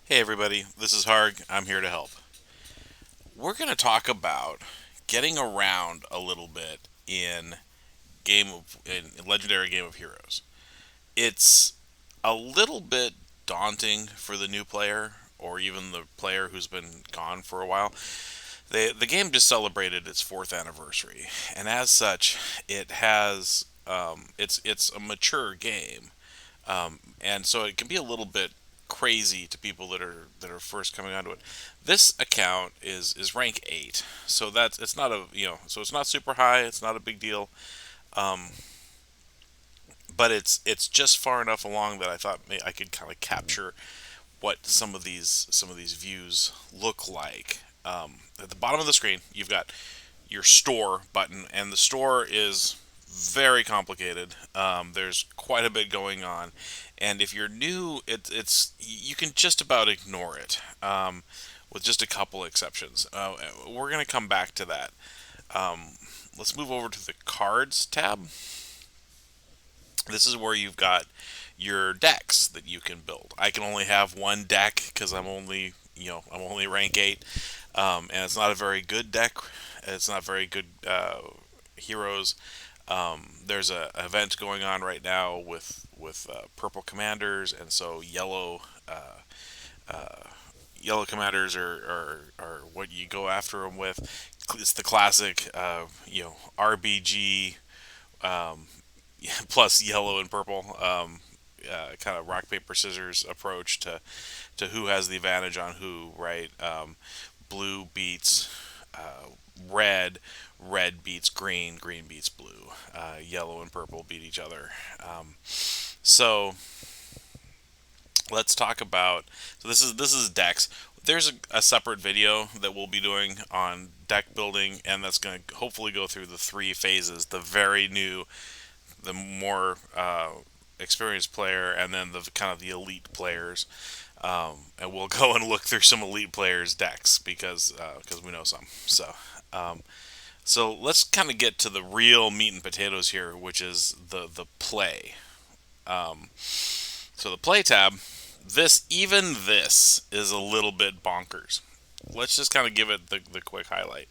Hey everybody, this is Harg. I'm here to help. We're going to talk about getting around a little bit in Legendary Game of Heroes. It's a little bit daunting for the new player or even the player who's been gone for a while. The game just celebrated its fourth anniversary, and as such, it's a mature game, and so it can be a little bit crazy to people that are first coming onto it. This account is rank 8, so that's it's not so it's not super high. It's not a big deal, um, but it's just far enough along that I thought I could kind of capture what some of these views look like. At the bottom of the screen, you've got your store button, and the store is very complicated. There's quite a bit going on, and if you're new, it's you can just about ignore it, with just a couple exceptions. We're gonna come back to that. Um, let's move over to the cards tab. This is where you've got your decks that you can build. I can only have one deck because I'm only rank 8, and it's not a very good deck. It's not very good heroes. There's a event going on right now with purple commanders, and so yellow commanders are what you go after them with. It's the classic RBG, um, plus yellow and purple, kind of rock paper scissors approach to who has the advantage on who, right? Blue beats red, red beats green, green beats blue, yellow and purple beat each other. So let's talk about. So this is decks. There's a separate video that we'll be doing on deck building, and that's going to hopefully go through the three phases: the very new, the more experienced player, and then the kind of the elite players. And we'll go and look through some elite players' decks because we know some. Um, so let's kind of get to the real meat and potatoes here, which is the play. So the play tab, this is a little bit bonkers. Let's just kind of give it the quick highlight.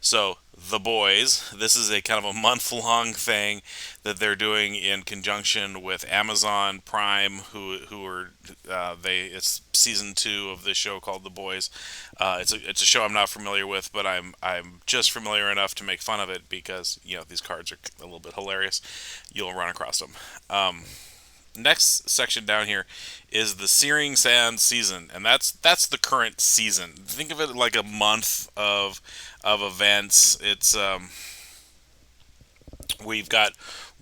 So, The Boys, this is a kind of a month long thing that they're doing in conjunction with Amazon Prime, who are it's season 2 of this show called The Boys. It's a show I'm not familiar with, but I'm just familiar enough to make fun of it because these cards are a little bit hilarious. You'll run across them. Next section down here is the Searing Sand season, and that's the current season. Think of it like a month of events. It's we've got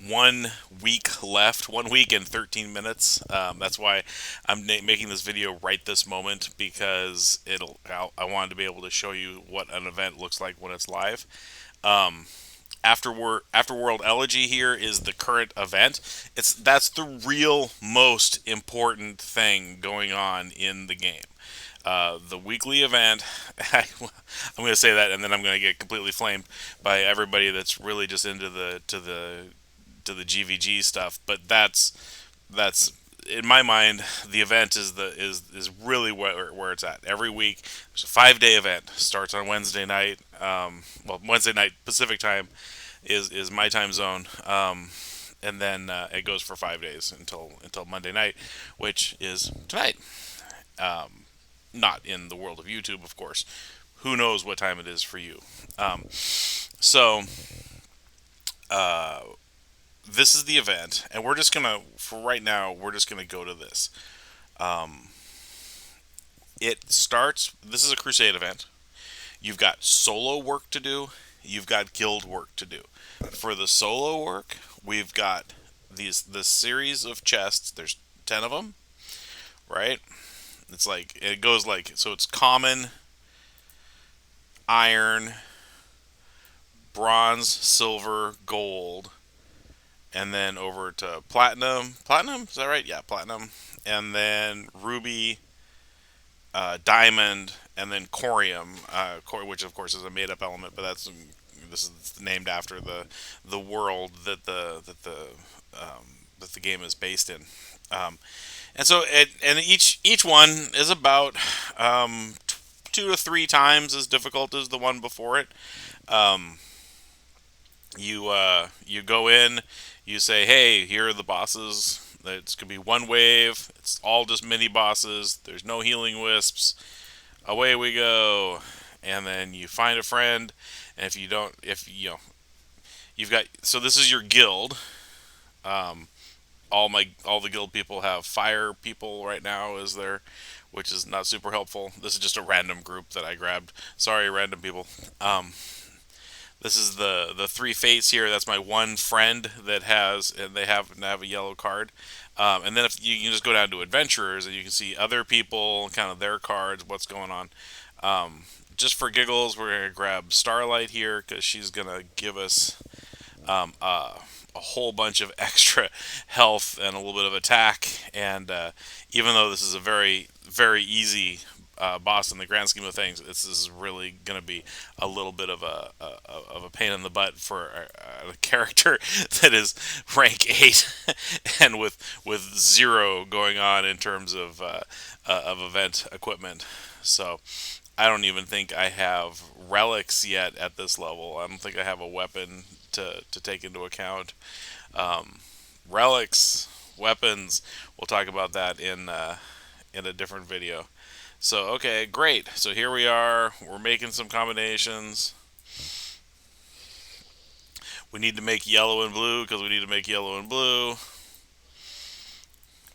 1 week left, 1 week and 13 minutes. That's why I'm making this video right this moment because I wanted to be able to show you what an event looks like when it's live. Um, Afterworld Elegy here is the current event. That's the real most important thing going on in the game. The weekly event. I'm going to say that, and then I'm going to get completely flamed by everybody that's really just into the GVG stuff. But that's in my mind, the event is really where it's at. Every week, there's a 5-day event. Starts on Wednesday night. Wednesday night Pacific time is my time zone. And then it goes for 5 days until Monday night, which is tonight. Um, Not in the world of YouTube, of course. Who knows what time it is for you? So uh, this is the event, and we're just gonna, for right now, we're just gonna go to this. Um, it starts. This is a crusade event. You've got solo work to do. You've got guild work to do. For the solo work, we've got this series of chests. There's 10 of them, right? It goes like so. It's common, iron, bronze, silver, gold, and then over to platinum. Platinum, is that right? Yeah, platinum. And then ruby, diamond, and then corium, which of course is a made-up element, but this is named after the world that the game is based in. Um, And so and each one is about 2 to 3 times as difficult as the one before it. Um, you go in, you say, hey, here are the bosses. It's gonna be one wave. It's all just mini bosses. There's no healing wisps. Away we go. And then you find a friend, and if you don't, if you know, you've got. So this is your guild. Um, all the guild people have fire people right now as their, which is not super helpful. This is just a random group that I grabbed. Sorry, random people. Um, This is the three fates here. That's my one friend that has, and they have a yellow card. And then if you can just go down to adventurers and you can see other people, kind of their cards, what's going on. Um, just for giggles, we're gonna grab Starlight here because she's gonna give us a whole bunch of extra health and a little bit of attack. And even though this is a very easy boss in the grand scheme of things, this is really going to be a little bit of a pain in the butt for a character that is rank 8 and with zero going on in terms of event equipment. So I don't even think I have relics yet at this level. I don't think I have a weapon to take into account. Um, Relics, weapons. We'll talk about that in a different video. So okay, great. So here we are. We're making some combinations. We need to make yellow and blue because we need to make yellow and blue.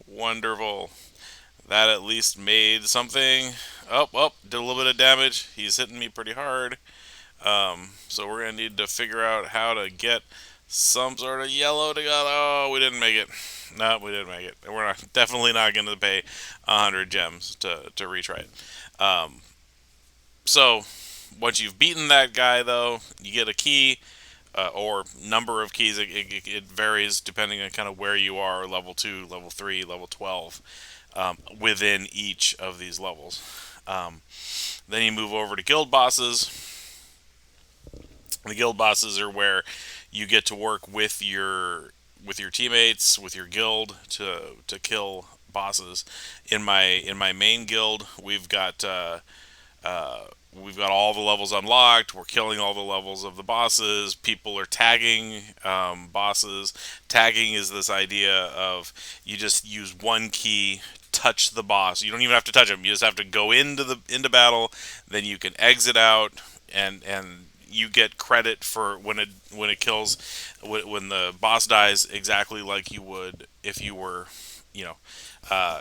Wonderful. That at least made something. Oh, oh, did a little bit of damage. He's hitting me pretty hard. So we're gonna need to figure out how to get some sort of yellow together. Oh, we didn't make it. No, we didn't make it. We're not, definitely not going to pay 100 gems to retry it. So once you've beaten that guy, though, you get a key or number of keys. It varies depending on kind of where you are, level 2, level 3, level 12, within each of these levels. Then you move over to guild bosses. The guild bosses are where you get to work with your teammates, with your guild to kill bosses. In my main guild, we've got all the levels unlocked. We're killing all the levels of the bosses. People are tagging bosses. Tagging is this idea of you just use one key, touch the boss. You don't even have to touch him. You just have to go into battle. Then you can exit out, and you get credit for when it kills when the boss dies exactly like you would if you were, you know,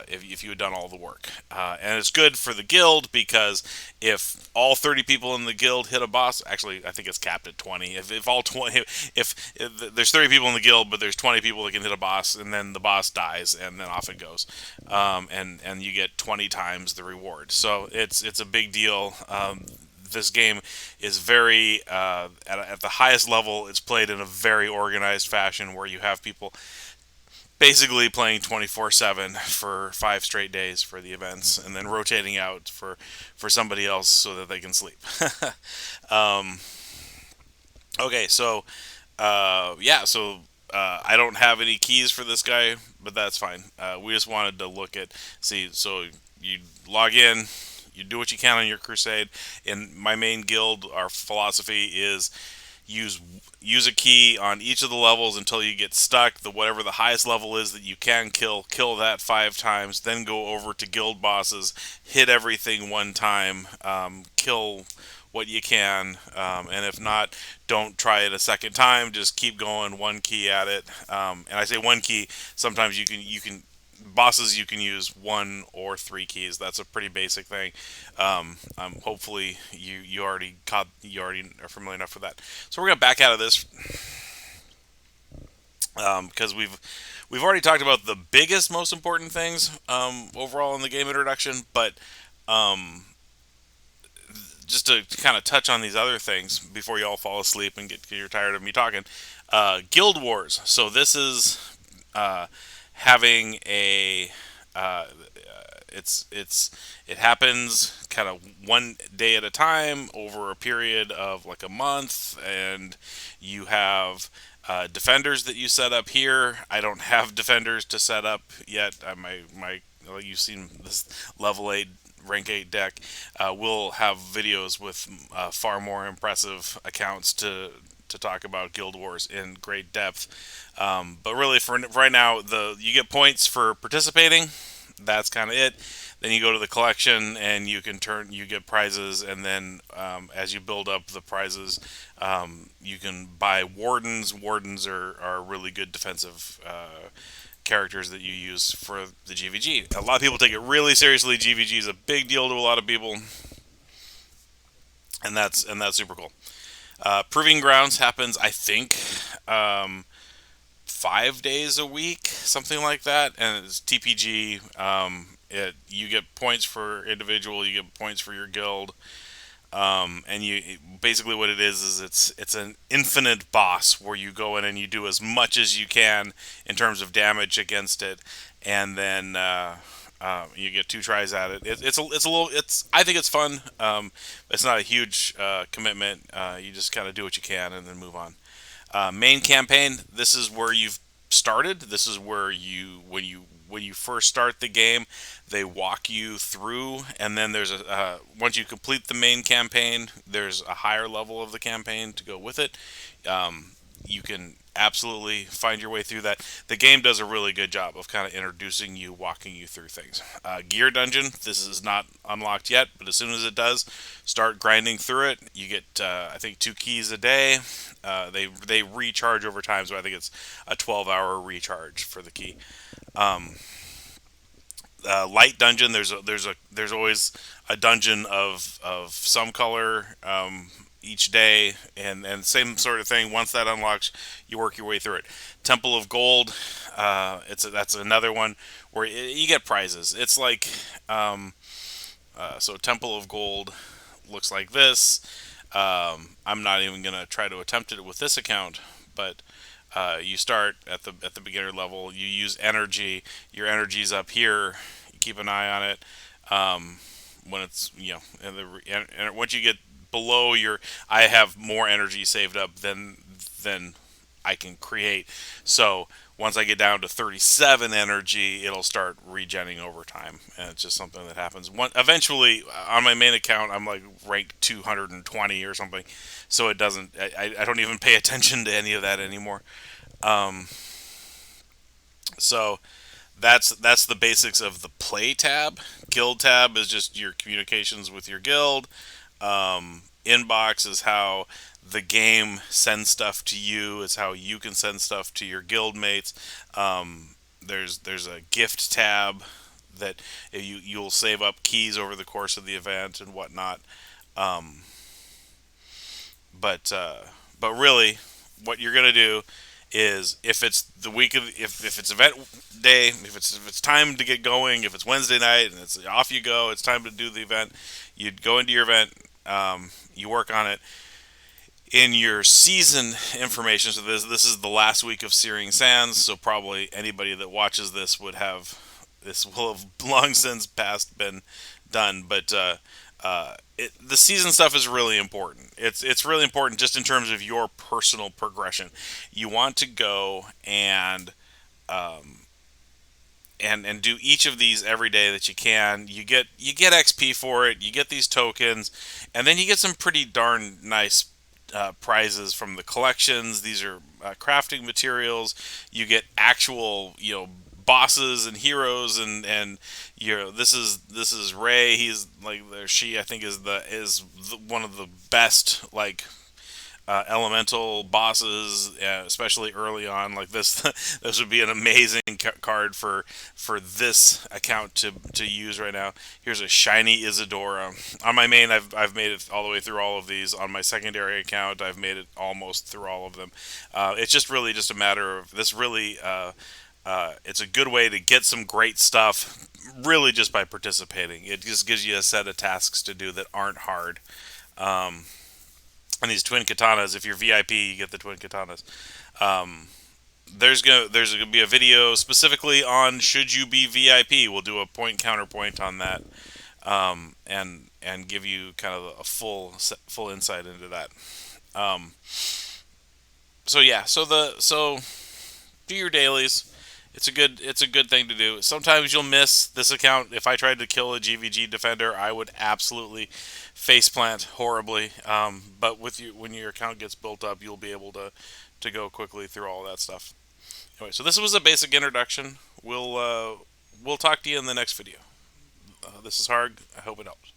if you had done all the work. And it's good for the guild because if all 30 people in the guild hit a boss, actually I think it's capped at 20. If all 20, if there's 30 people in the guild, but there's 20 people that can hit a boss, and then the boss dies, and then off it goes, and you get 20 times the reward. So it's a big deal. This game is very at the highest level. It's played in a very organized fashion where you have people basically playing 24/7 for 5 straight days for the events, and then rotating out for somebody else so that they can sleep. um, okay, so yeah, so I don't have any keys for this guy, but that's fine. We just wanted to look at see. So you log in. You do what you can on your crusade. In my main guild, our philosophy is use use a key on each of the levels until you get stuck. The whatever the highest level is that you can kill that 5 times. Then go over to guild bosses, hit everything one time, kill what you can, and if not, don't try it a second time. Just keep going, one key at it. And I say one key. Sometimes you can bosses you can use 1 or 3 keys. That's a pretty basic thing. Hopefully you already are familiar enough with that. So we're gonna back out of this because we've already talked about the biggest, most important things overall in the game introduction, but um, just to kind of touch on these other things before you all fall asleep and you're tired of me talking. Guild Wars. So this is having a it happens kind of one day at a time over a period of like a month, and you have defenders that you set up here. I don't have defenders to set up yet. My like you've seen this level 8 rank 8 deck, will have videos with far more impressive accounts to talk about Guild Wars in great depth. But really, for right now, the you get points for participating. That's kind of it. Then you go to the collection and you get prizes, and then as you build up the prizes, you can buy wardens. Wardens are really good defensive characters that you use for the GVG. A lot of people take it really seriously. GVG is a big deal to a lot of people, and that's super cool. Proving Grounds happens, I think, 5 days a week, something like that, and it's TPG. You get points for individual, you get points for your guild, and basically what it is it's an infinite boss where you go in and you do as much as you can in terms of damage against it, and then you get two tries at it. It's a little it's I think it's fun. It's not a huge commitment. You just kind of do what you can and then move on. Main campaign. This is where you've started. This is where when you first start the game, they walk you through, and then there's a once you complete the main campaign, there's a higher level of the campaign to go with it. You can absolutely find your way through that. The game does a really good job of kind of introducing you, walking you through things. Gear Dungeon, this is not unlocked yet, but as soon as it does, start grinding through it. You get, I think, 2 keys a day. They recharge over time, so I think it's a 12-hour recharge for the key. Light dungeon. There's always a dungeon of some color each day, and same sort of thing. Once that unlocks, you work your way through it. Temple of Gold. That's another one where you get prizes. It's like so Temple of Gold looks like this. I'm not even gonna try to attempt it with this account, but you start at the beginner level. You use energy. Your energy's up here. You keep an eye on it. When it's and once you get below your, I have more energy saved up than I can create. So once I get down to 37 energy, it'll start regenning over time, and it's just something that happens. Eventually, on my main account, I'm like ranked 220 or something, so it doesn't. I don't even pay attention to any of that anymore. Um, so that's the basics of the play tab. Guild tab is just your communications with your guild. Inbox is how the game sends stuff to you. It's how you can send stuff to your guild mates. There's a gift tab that you'll save up keys over the course of the event and whatnot. Um, but really, what you're gonna do is if it's the week of if it's event day, if it's time to get going, if it's Wednesday night and it's off you go, it's time to do the event. You'd go into your event, you work on it in your season information. So this is the last week of Searing Sands. So probably anybody that watches this will have long since past been done. But the season stuff is really important. It's really important just in terms of your personal progression. You want to go and do each of these every day that you can. You get XP for it. You get these tokens, and then you get some pretty darn nice prizes from the collections. These are crafting materials. You get actual bosses and heroes, and this is Ray. He's like she I think is one of the best like elemental bosses, especially early on. Like this, this would be an amazing card for this account to use right now. Here's a shiny Isadora. On my main, I've made it all the way through all of these. On my secondary account, I've made it almost through all of them. It's just really just a matter of this. Really, it's a good way to get some great stuff. Really, just by participating, it just gives you a set of tasks to do that aren't hard. Um, and these twin katanas, if you're VIP, you get the twin katanas. Um, there's gonna be a video specifically on should you be VIP. We'll do a point counterpoint on that, and give you kind of a full insight into that. Um, so yeah, so do your dailies. It's a good thing to do. Sometimes you'll miss this account. If I tried to kill a GVG defender, I would absolutely faceplant horribly. But with you, when your account gets built up, you'll be able to go quickly through all that stuff. Anyway, so this was a basic introduction. We'll talk to you in the next video. This is Harg. I hope it helps.